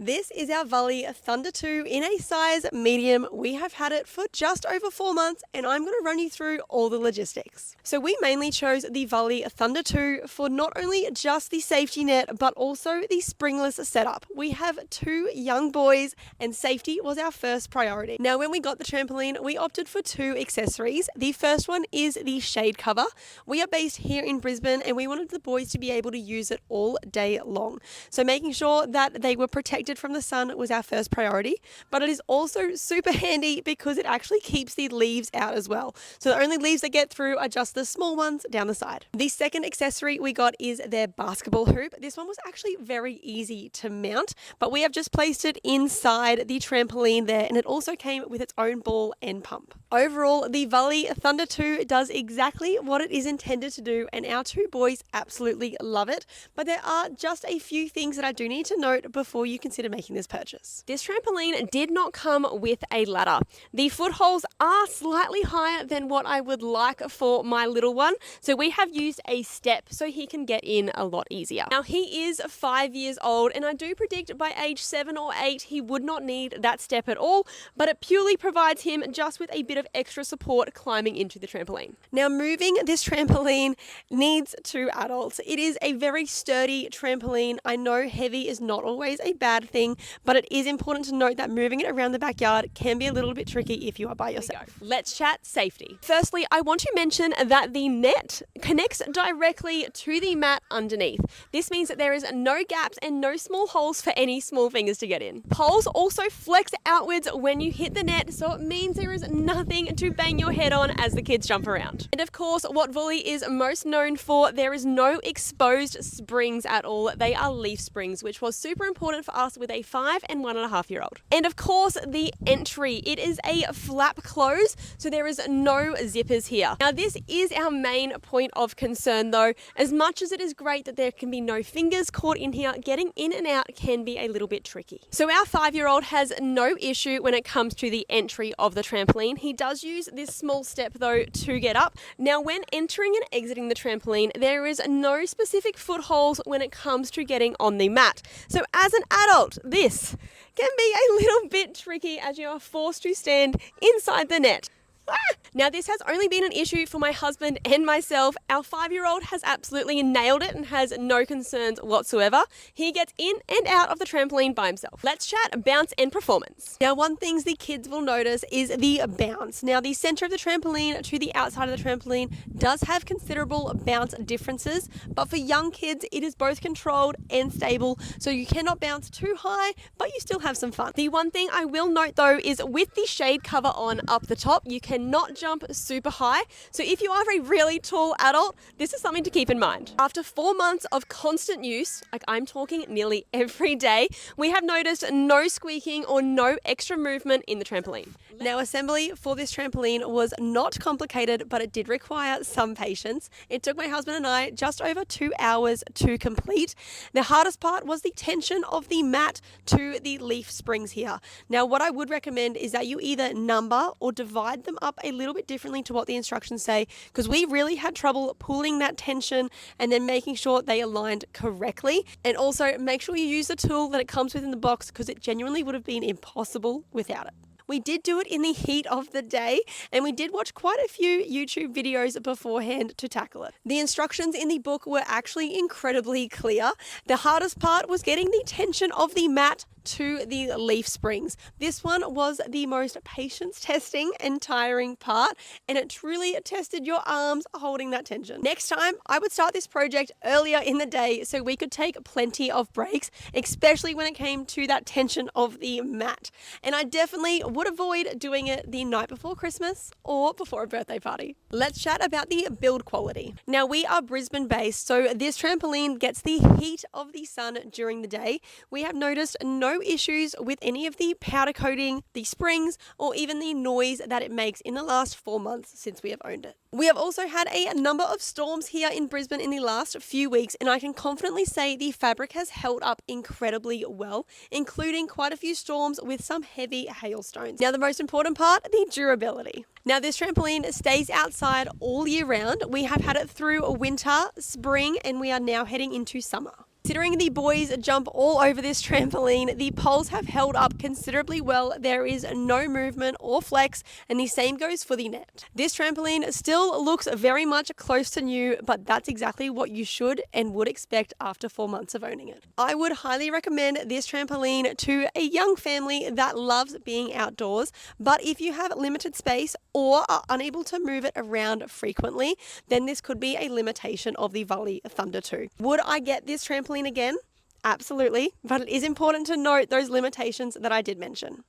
This is our Vuly Thunder 2 in a size medium. We have had it for just over 4 months and I'm going to run you through all the logistics. So we mainly chose the Vuly Thunder 2 for not only just the safety net but also the springless setup. We have 2 young boys and safety was our first priority. Now when we got the trampoline we opted for 2 accessories. The first one is the shade cover. We are based here in Brisbane and we wanted the boys to be able to use it all day long. So making sure that they were protected from the sun was our first priority, but it is also super handy because it actually keeps the leaves out as well. So the only leaves that get through are just the small ones down the side. The second accessory we got is their basketball hoop. This one was actually very easy to mount, but we have just placed it inside the trampoline there, and it also came with its own ball and pump. Overall, the Vuly Thunder 2 does exactly what it is intended to do, and our 2 boys absolutely love it, but there are just a few things that I do need to note before you consider making this purchase. This trampoline did not come with a ladder. The footholds are slightly higher than what I would like for my little one, so we have used a step so he can get in a lot easier. Now he is 5 years old and I do predict by age 7 or 8 he would not need that step at all, but it purely provides him just with a bit of extra support climbing into the trampoline. Now moving this trampoline needs 2 adults. It is a very sturdy trampoline. I know heavy is not always a bad thing, but it is important to note that moving it around the backyard can be a little bit tricky if you are by yourself. Let's chat safety. Firstly, I want to mention that the net connects directly to the mat underneath. This means that there is no gaps and no small holes for any small fingers to get in. Poles also flex outwards when you hit the net, so it means there is nothing to bang your head on as the kids jump around. And of course, what Vuly is most known for, there is no exposed springs at all. They are leaf springs, which was super important for us with a 5 and 1.5-year-old. And of course, the entry. It is a flap close, so there is no zippers here. Now, this is our main point of concern though. As much as it is great that there can be no fingers caught in here, getting in and out can be a little bit tricky. So our 5-year-old has no issue when it comes to the entry of the trampoline. He does use this small step though to get up. Now, when entering and exiting the trampoline, there is no specific footholds when it comes to getting on the mat. So as an adult, this can be a little bit tricky as you are forced to stand inside the net. Now this has only been an issue for my husband and myself. Our 5-year-old has absolutely nailed it and has no concerns whatsoever. He gets in and out of the trampoline by himself. Let's chat bounce and performance. Now one thing the kids will notice is the bounce. Now the center of the trampoline to the outside of the trampoline does have considerable bounce differences, but for young kids it is both controlled and stable, so you cannot bounce too high but you still have some fun. The one thing I will note though is with the shade cover on up the top, you cannot jump super high. So if you are a really tall adult, this is something to keep in mind. After 4 months of constant use, like I'm talking nearly every day, we have noticed no squeaking or no extra movement in the trampoline. Now assembly for this trampoline was not complicated, but it did require some patience. It took my husband and I just over 2 hours to complete. The hardest part was the tension of the mat to the leaf springs here. Now what I would recommend is that you either number or divide them up a little bit differently to what the instructions say, because we really had trouble pulling that tension and then making sure they aligned correctly. And also make sure you use the tool that it comes with in the box, because it genuinely would have been impossible without it. We did do it in the heat of the day and we did watch quite a few YouTube videos beforehand to tackle it. The instructions in the book were actually incredibly clear. The hardest part was getting the tension of the mat to the leaf springs. This one was the most patience testing and tiring part, and it truly tested your arms holding that tension. Next time, I would start this project earlier in the day so we could take plenty of breaks, especially when it came to that tension of the mat. And I definitely would avoid doing it the night before Christmas or before a birthday party. Let's chat about the build quality. Now we are Brisbane based, so this trampoline gets the heat of the sun during the day. We have noticed no issues with any of the powder coating, the springs, or even the noise that it makes in the last 4 months since we have owned it. We have also had a number of storms here in Brisbane in the last few weeks, and I can confidently say the fabric has held up incredibly well, including quite a few storms with some heavy hailstones. Now the most important part, the durability. Now this trampoline stays outside all year round. We have had it through winter, spring, and we are now heading into summer. Considering the boys jump all over this trampoline, the poles have held up considerably well. There is no movement or flex, and the same goes for the net. This trampoline still looks very much close to new, but that's exactly what you should and would expect after 4 months of owning it. I would highly recommend this trampoline to a young family that loves being outdoors, but if you have limited space or are unable to move it around frequently, then this could be a limitation of the Vuly Thunder 2. Would I get this trampoline again? Absolutely, but it is important to note those limitations that I did mention.